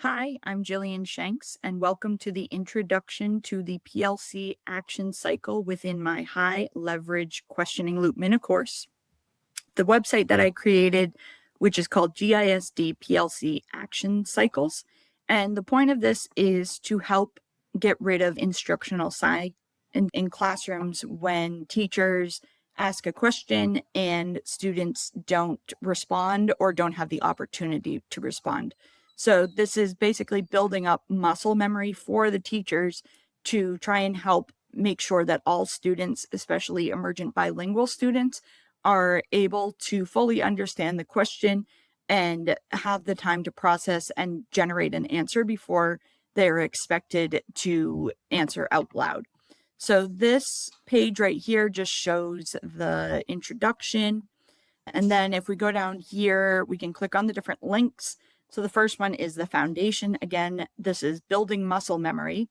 Hi, I'm Jillian Shanks, and welcome to the introduction to the PLC action cycle within my high leverage questioning loop mini course. The website that I created, which is called GISD PLC Action Cycles. And the point of this is to help get rid of instructional sci in classrooms when teachers ask a question and students don't respond or don't have the opportunity to respond. So this is basically building up muscle memory for the teachers to try and help make sure that all students, especially emergent bilingual students, are able to fully understand the question and have the time to process and generate an answer before they're expected to answer out loud. So this page right here just shows the introduction. And then if we go down here, we can click on the different links. So the first one is the foundation. Again, this is building muscle memory.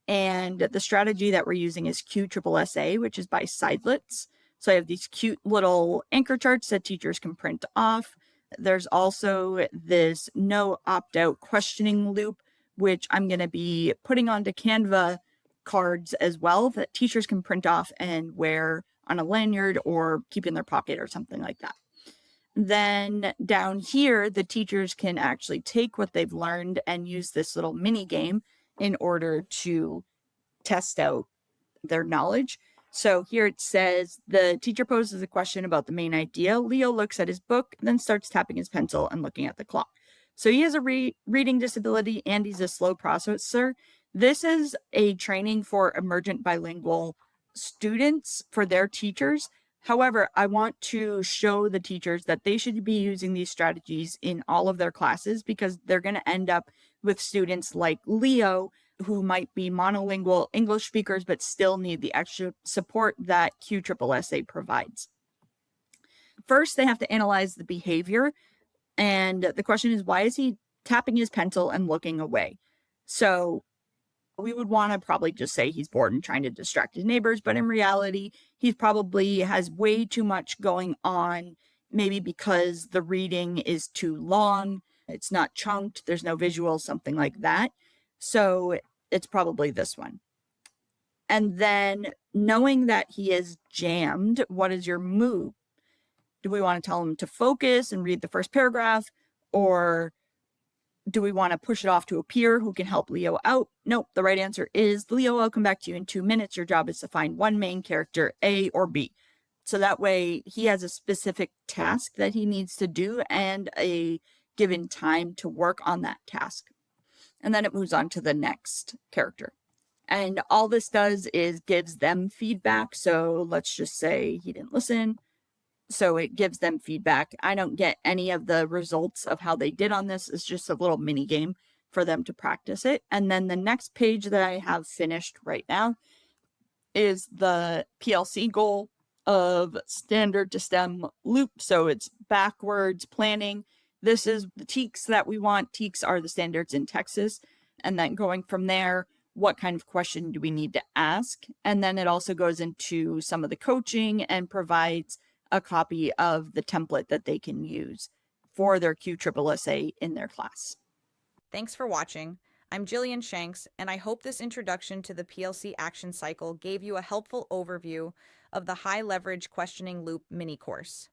And the strategy that we're using is QSSA, which is by Sidelets. So I have these cute little anchor charts that teachers can print off. There's also this no opt-out questioning loop, which I'm going to be putting onto Canva cards as well that teachers can print off and wear on a lanyard or keep in their pocket or something like that. Then down here, the teachers can actually take what they've learned and use this little mini game in order to test out their knowledge. So here it says the teacher poses a question about the main idea. Leo looks at his book, then starts tapping his pencil and looking at the clock. So he has a reading disability and he's a slow processor. This is a training for emergent bilingual students for their teachers. However, I want to show the teachers that they should be using these strategies in all of their classes because they're going to end up with students like Leo who might be monolingual English speakers but still need the extra support that QSSA provides. First, they have to analyze the behavior. And the question is, why is he tapping his pencil and looking away? So we would want to probably just say he's bored and trying to distract his neighbors. But in reality, he probably has way too much going on, maybe because the reading is too long. It's not chunked. There's no visuals, something like that. So it's probably this one. And then knowing that he is jammed, what is your move? Do we want to tell him to focus and read the first paragraph? Or do we want to push it off to a peer who can help Leo out? Nope. The right answer is Leo, I'll come back to you in 2 minutes. Your job is to find one main character, A or B. So that way he has a specific task that he needs to do and a given time to work on that task. And then it moves on to the next character. And all this does is gives them feedback. So let's just say he didn't listen. So it gives them feedback. I don't get any of the results of how they did on this. It's just a little mini game for them to practice it. And then the next page that I have finished right now is the PLC goal of standard to STEM loop. So it's backwards planning. This is the TEKS that we want. TEKS are the standards in Texas. And then going from there, what kind of question do we need to ask? And then it also goes into some of the coaching and provides a copy of the template that they can use for their QSSA in their class. Thanks for watching. I'm Jillian Shanks, and I hope this introduction to the PLC action cycle gave you a helpful overview of the high leverage questioning loop mini course.